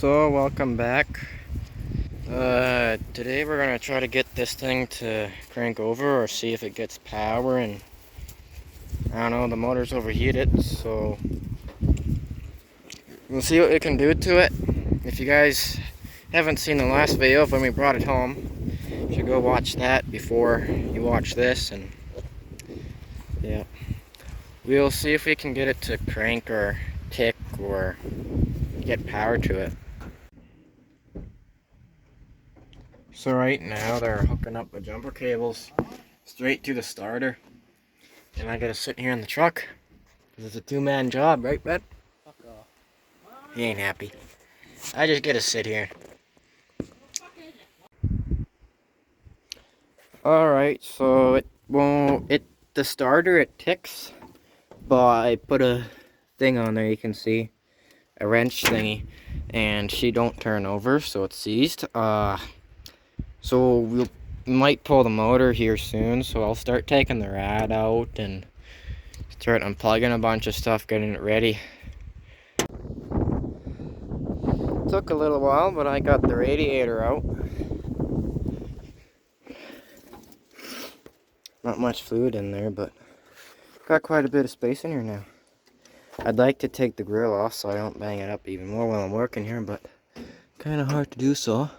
So, welcome back. Today we're gonna try to get this thing to crank over or see if it gets power, and I don't know, the motor's overheated, so we'll see what we can do to it. If you guys haven't seen the last video of when we brought it home, you should go watch that before you watch this, and yeah. We'll see if we can get it to crank or tick or get power to it. So right now they're hooking up the jumper cables straight to the starter, and I gotta sit here in the truck because it's a two-man job, right, Ben? Fuck off. He ain't happy. I just gotta sit here. All right, so the starter it ticks, but I put a thing on there. You can see a wrench thingy, and she don't turn over, so it's seized. So we might pull the motor here soon, so I'll start taking the rad out and start unplugging a bunch of stuff, getting it ready. Took a little while, but I got the radiator out. Not much fluid in there, but got quite a bit of space in here now. I'd like to take the grill off so I don't bang it up even more while I'm working here, but kind of hard to do so.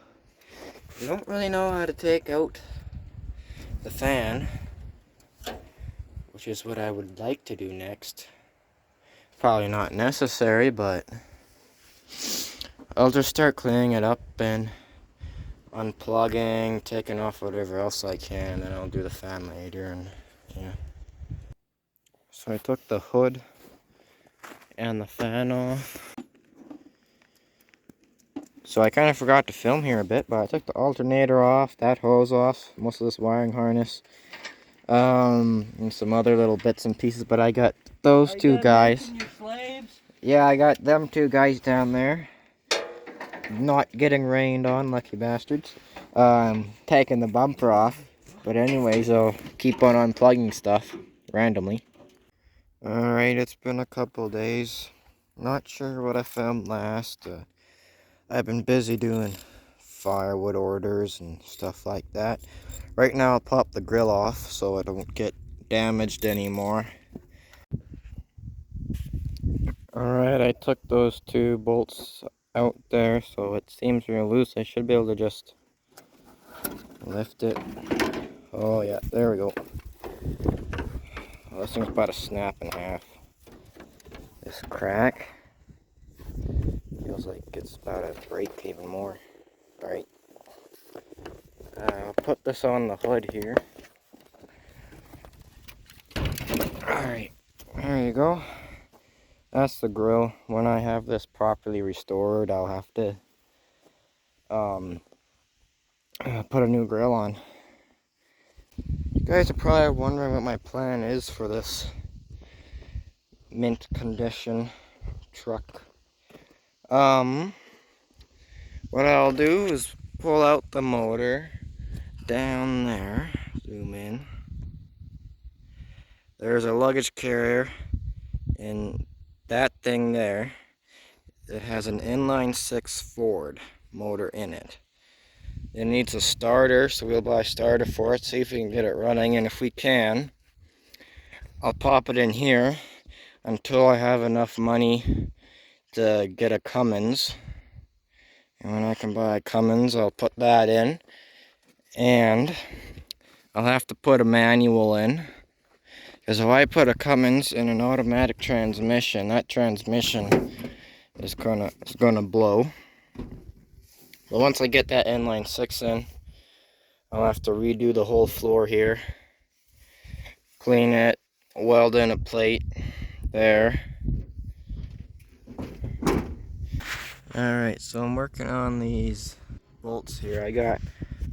I don't really know how to take out the fan, which is what I would like to do next. Probably not necessary, but I'll just start cleaning it up and unplugging, taking off whatever else I can, and then I'll do the fan later. And yeah. So I took the hood and the fan off. So I kind of forgot to film here a bit, but I took the alternator off, that hose off, most of this wiring harness, and some other little bits and pieces, but I got those two guys. Yeah, I got them two guys down there. Not getting rained on, lucky bastards. Taking the bumper off. But anyways, I'll keep on unplugging stuff randomly. Alright, it's been a couple days. Not sure what I filmed last. I've been busy doing firewood orders and stuff like that. Right now I'll pop the grill off so it don't get damaged anymore. Alright, I took those two bolts out there, so it seems real loose. I should be able to just lift it. Oh yeah, there we go. Oh, this thing's about to snap in half. This crack feels like it's about to break even more. Alright, I'll put this on the hood here. Alright, there you go. That's the grill. When I have this properly restored, I'll have to put a new grill on. You guys are probably wondering what my plan is for this mint condition truck. What I'll do is pull out the motor down there. Zoom in. There's a luggage carrier and that thing there. It has an inline 6 Ford motor in it. It needs a starter, so we'll buy a starter for it, see if we can get it running, and if we can, I'll pop it in here until I have enough money to get a Cummins. And when I can buy a Cummins, I'll put that in, and I'll have to put a manual in, because if I put a Cummins in an automatic transmission, that transmission is gonna blow. But once I get that inline 6 in, I'll have to redo the whole floor here, clean it, weld in a plate there. Alright, so I'm working on these bolts here. I got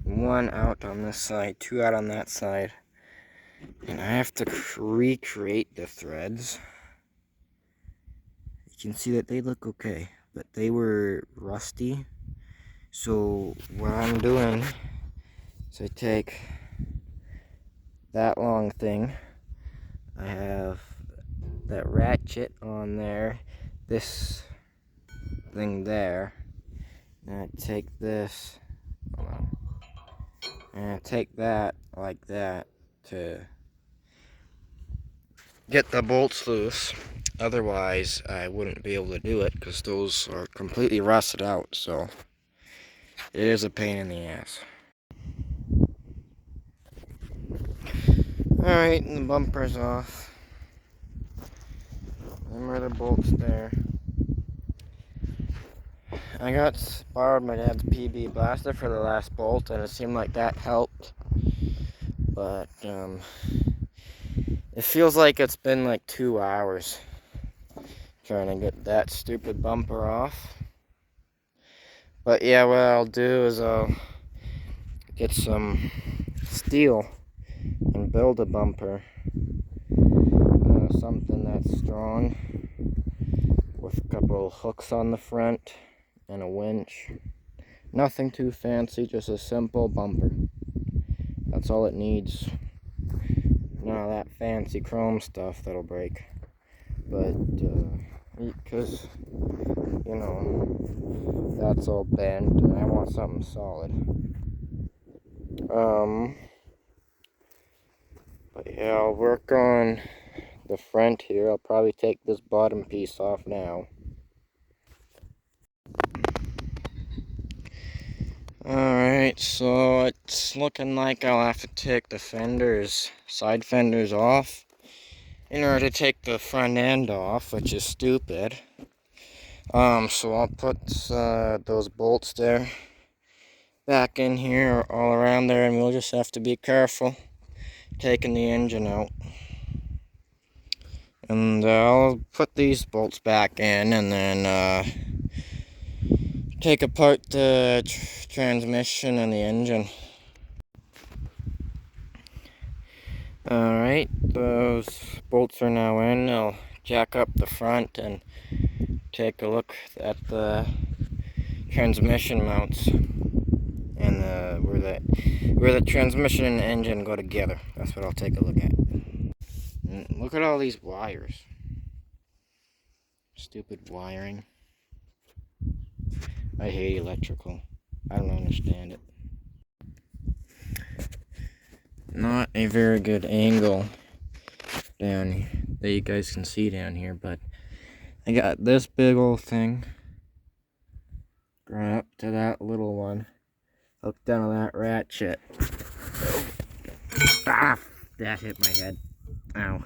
one out on this side, two out on that side, and I have to recreate the threads. You can see that they look okay, but they were rusty. So what I'm doing is I take that long thing, I have that ratchet on there, this thing there, And take this, hold on, and take that like that to get the bolts loose. Otherwise, I wouldn't be able to do it because those are completely rusted out, so it is a pain in the ass. Alright, and the bumper's off. Them are the bolts there. I borrowed my dad's PB blaster for the last bolt, and it seemed like that helped. But, it feels like it's been like 2 hours trying to get that stupid bumper off. But yeah, what I'll do is I'll get some steel and build a bumper. Something that's strong with a couple hooks on the front and a winch. Nothing too fancy, just a simple bumper. That's all it needs. None of that fancy chrome stuff that'll break. But, because, you know, that's all bent, and I want something solid. But yeah, I'll work on the front here. I'll probably take this bottom piece off now. Alright, so it's looking like I'll have to take the side fenders off in order to take the front end off, which is stupid. So I'll put those bolts there back in here, all around there, and we'll just have to be careful taking the engine out. And I'll put these bolts back in, and then take apart the transmission and the engine. Alright, those bolts are now in. I'll jack up the front and take a look at the transmission mounts and where the transmission and the engine go together. That's what I'll take a look at. And look at all these wires. Stupid wiring. I hate electrical. I don't understand it. Not a very good angle down here that you guys can see down here, but I got this big old thing going up to that little one, hooked down to that ratchet. Ah, that hit my head. Ow.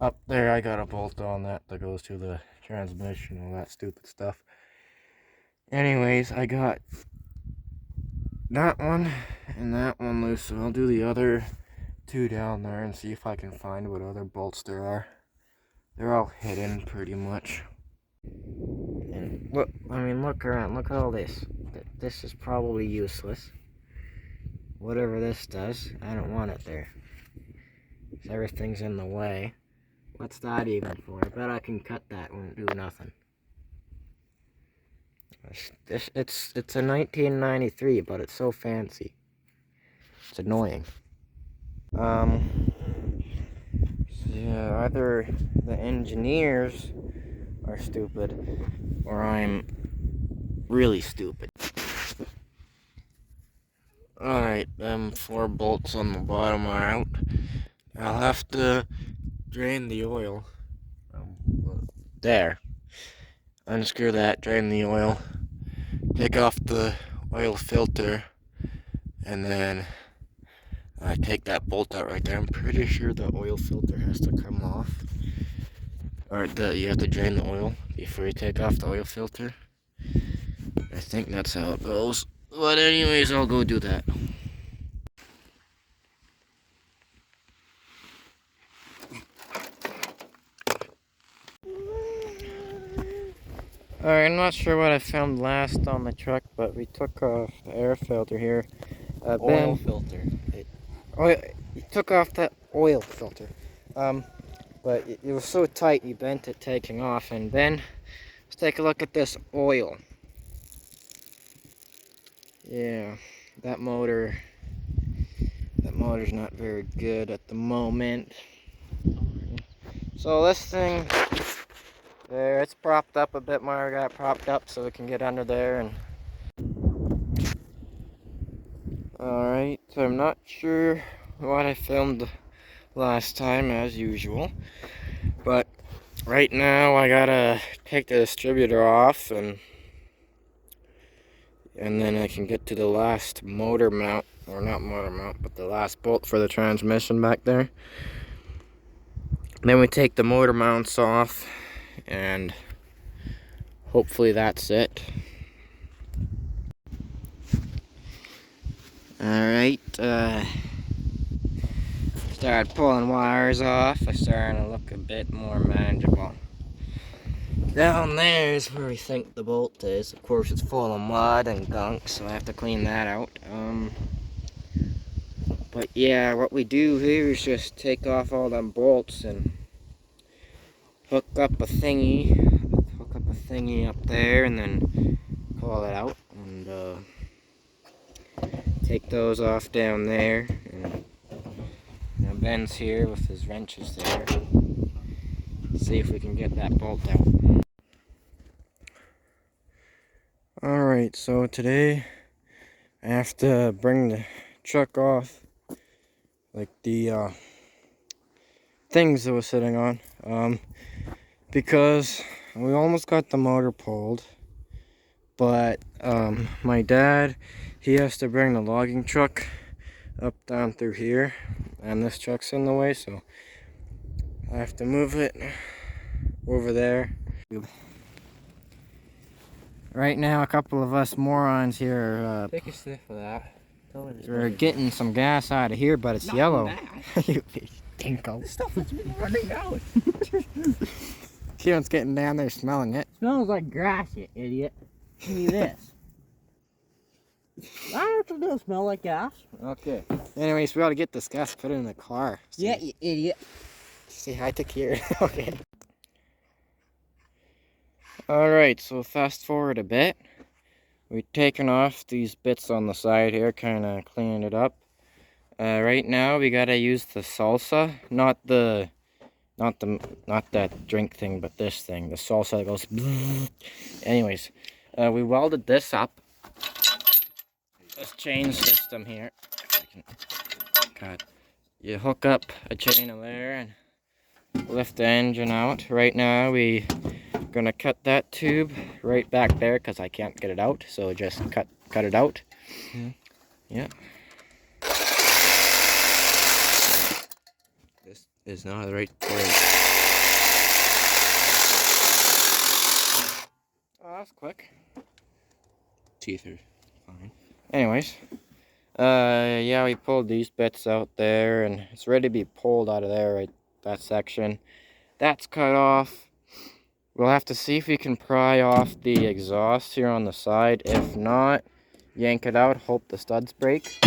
Up there I got a bolt on that goes to the transmission, all that stupid stuff. Anyways, I got that one and that one loose, so I'll do the other two down there and see if I can find what other bolts there are. They're all hidden pretty much. And look, look around, look at all this. This is probably useless. Whatever this does, I don't want it there. Everything's in the way. What's that even for? I bet I can cut that, won't do nothing. It's a 1993, but it's so fancy. It's annoying. So yeah, either the engineers are stupid, or I'm really stupid. Alright, them 4 bolts on the bottom are out. I'll have to drain the oil. There. Unscrew that, drain the oil, take off the oil filter, and then take that bolt out right there. I'm pretty sure the oil filter has to come off. Or you have to drain the oil before you take off the oil filter. I think that's how it goes. But anyways, I'll go do that. Alright, I'm not sure what I found last on the truck, but we took off the air filter here. Oil filter. You took off that oil filter. But it was so tight you bent it taking off. And Ben, let's take a look at this oil. Yeah, that motor's not very good at the moment. So this thing There, it's propped up a bit more. I got it propped up so we can get under there. And alright, so I'm not sure what I filmed last time as usual, but right now I gotta take the distributor off and then I can get to the last motor mount, or not motor mount, but the last bolt for the transmission back there. Then we take the motor mounts off, and hopefully that's it. Alright, started pulling wires off. It's starting to look a bit more manageable. Down there is where we think the bolt is. Of course, it's full of mud and gunk, so I have to clean that out. But yeah, what we do here is just take off all them bolts and hook up a thingy up there, and then pull it out, and take those off down there. And now Ben's here with his wrenches there. See if we can get that bolt out. Alright, so today I have to bring the truck off, like the things it was sitting on, because we almost got the motor pulled, but my dad, he has to bring the logging truck up down through here, and this truck's in the way, so I have to move it over there. Right now, a couple of us morons here Take a sniff of that. we're getting some gas out of here, but it's yellow. You dinko. This stuff has been running out. Kieran's getting down there smelling it. Smells like grass, you idiot. Give me this. I don't know if it does smell like gas. Okay. Anyways, we ought to get this gas, put it in the car. Yeah, you idiot. Say hi to Kieran. Okay. Alright, so fast forward a bit. We've taken off these bits on the side here, kind of cleaning it up. Right now, we gotta use the salsa, not that drink thing, but this thing, the salsa that goes. Anyways, we welded this up. This chain system here. If I can cut. You hook up a chain of there and lift the engine out. Right now, we gonna cut that tube right back there because I can't get it out, so just cut it out. Yeah. This is not the right place. Oh, that's quick. Teeth are fine. Anyways, yeah, we pulled these bits out there, and it's ready to be pulled out of there, right? That section. That's cut off. We'll have to see if we can pry off the exhaust here on the side. If not, yank it out, hope the studs break.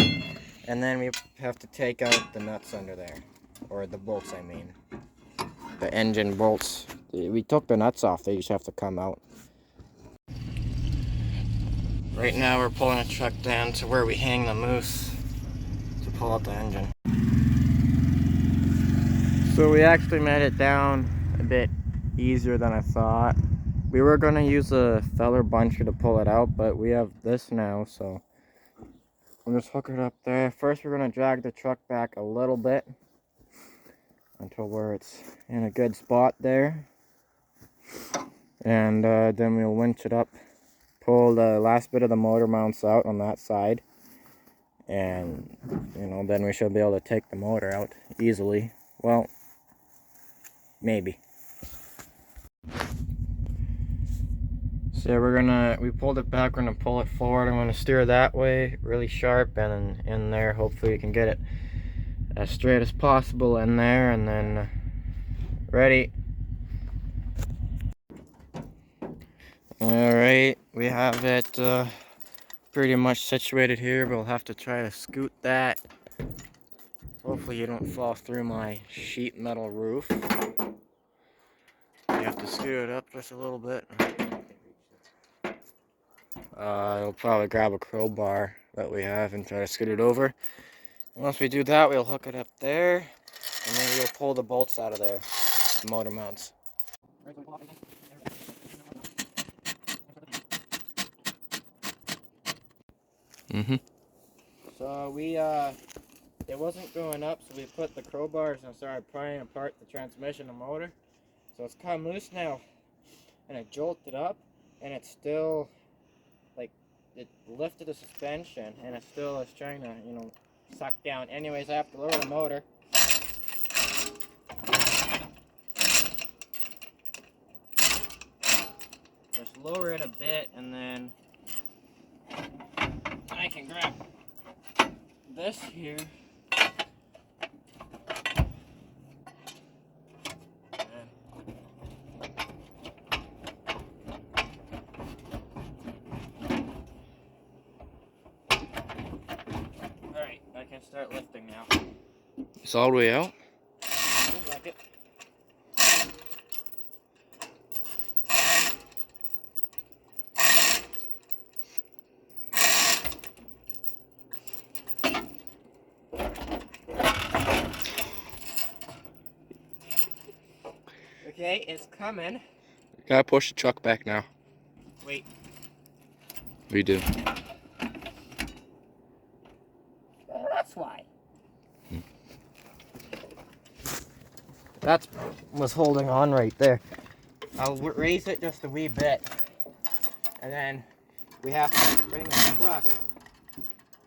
And then we have to take out the nuts under there. Or the bolts, I mean. The engine bolts. We took the nuts off, they just have to come out. Right now we're pulling a truck down to where we hang the moose to pull out the engine. So we actually made it down a bit easier than I thought. We were going to use a feller buncher to pull it out, but we have this now, so we'll just hook it up there. First we're going to drag the truck back a little bit until where it's in a good spot there, and then we'll winch it up, pull the last bit of the motor mounts out on that side, and then we should be able to take the motor out easily. Well, maybe. So we pulled it back, we're gonna pull it forward. I'm gonna steer that way really sharp, and in there hopefully we can get it as straight as possible in there, and then ready. Alright, we have it pretty much situated here. We'll have to try to scoot that. Hopefully you don't fall through my sheet metal roof. You have to scoot it up just a little bit. We'll probably grab a crowbar that we have and try to scoot it over. Once we do that, we'll hook it up there, and then we'll pull the bolts out of there, the motor mounts. Mm-hmm. So we it wasn't going up, so we put the crowbars and started prying apart the transmission and motor. So it's come loose now, and it jolted up, and it's still like it lifted the suspension, and it still is trying to suck down. Anyways, I have to lower the motor. Just lower it a bit, and then I can grab this here. Alright, I can start lifting now. It's all the way out? Seems like it. Okay, it's coming. Gotta push the truck back now. Wait. We do. That's why. That was holding on right there. I'll raise it just a wee bit. And then we have to bring the truck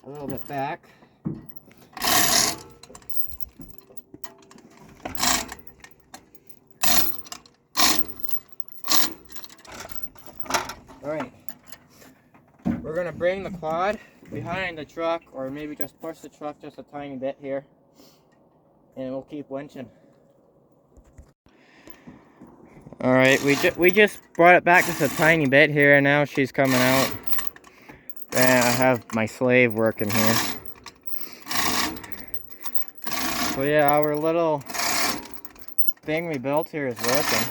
a little bit back. Alright. We're gonna bring the quad behind the truck, or maybe just push the truck just a tiny bit here. And we'll keep winching. Alright, we just brought it back just a tiny bit here, and now she's coming out. And I have my slave working here. So yeah, our little thing we built here is working.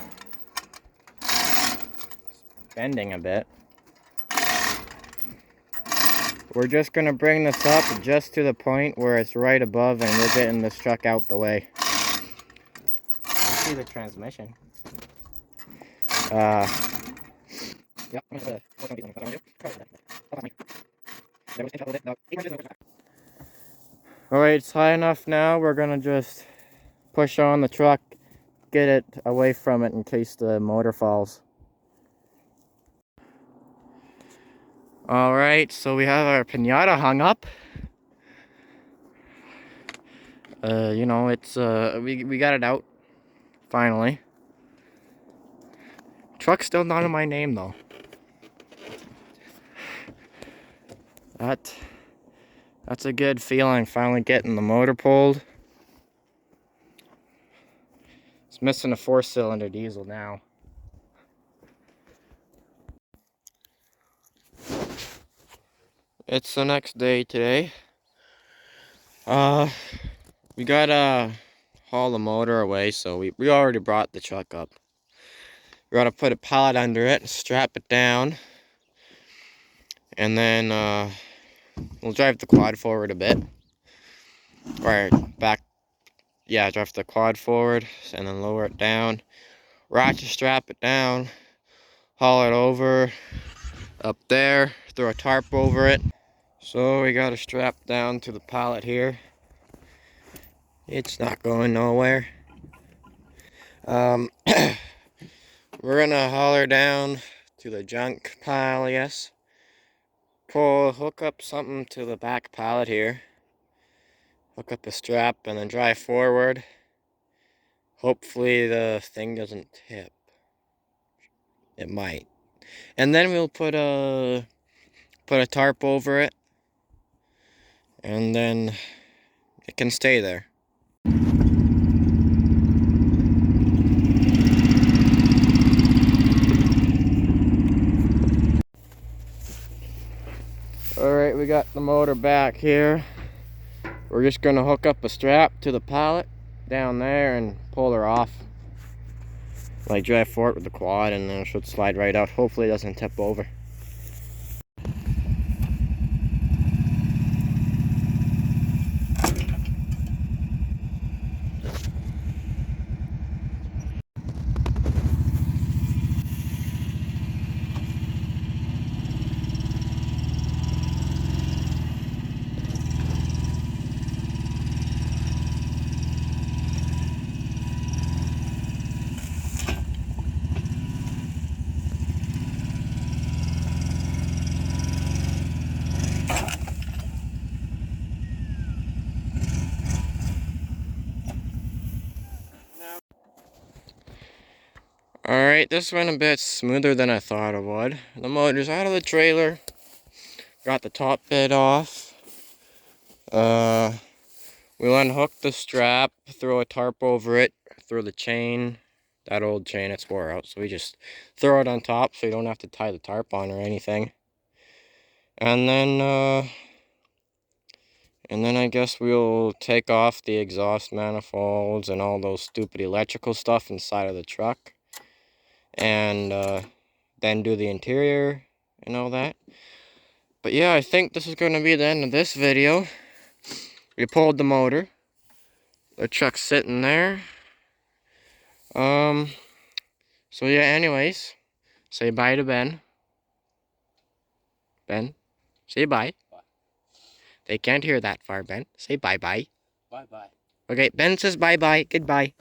It's bending a bit. We're just gonna bring this up just to the point where it's right above, and we're getting this truck out the way. Let's see the transmission. Yep. Alright, it's high enough now. We're gonna just push on the truck, get it away from it in case the motor falls. Alright, so we have our pinata hung up. You know, it's we got it out finally. Truck's still not in my name though. That's a good feeling, finally getting the motor pulled. It's missing a 4-cylinder diesel now. It's the next day today. We gotta haul the motor away, so we already brought the truck up. We gotta put a pallet under it, strap it down, and then we'll drive the quad forward a bit. Or back, yeah, drive the quad forward, and then lower it down. Ratchet strap it down, haul it over, up there, throw a tarp over it. So we got it strapped down to the pallet here. It's not going nowhere. We're gonna haul her down to the junk pile, I guess. Hook up something to the back pallet here. Hook up a strap and then drive forward. Hopefully the thing doesn't tip. It might. And then we'll put a tarp over it. And then it can stay there. Alright, we got the motor back here. We're just gonna hook up a strap to the pallet down there and pull her off. Like drive forward with the quad, and then it should slide right out. Hopefully it doesn't tip over. Alright, this went a bit smoother than I thought it would. The motor's out of the trailer. Got the top bit off. We'll unhook the strap, throw a tarp over it, throw the chain. That old chain, it's wore out, so we just throw it on top so you don't have to tie the tarp on or anything. And then I guess we'll take off the exhaust manifolds and all those stupid electrical stuff inside of the truck. And then do the interior and all that. But yeah, I think this is going to be the end of this video. We pulled the motor. The truck's sitting there. So yeah, anyways, say bye to Ben. Ben, say bye. Bye. They can't hear that far, Ben. Say bye-bye. Bye-bye. Okay, Ben says bye-bye. Goodbye.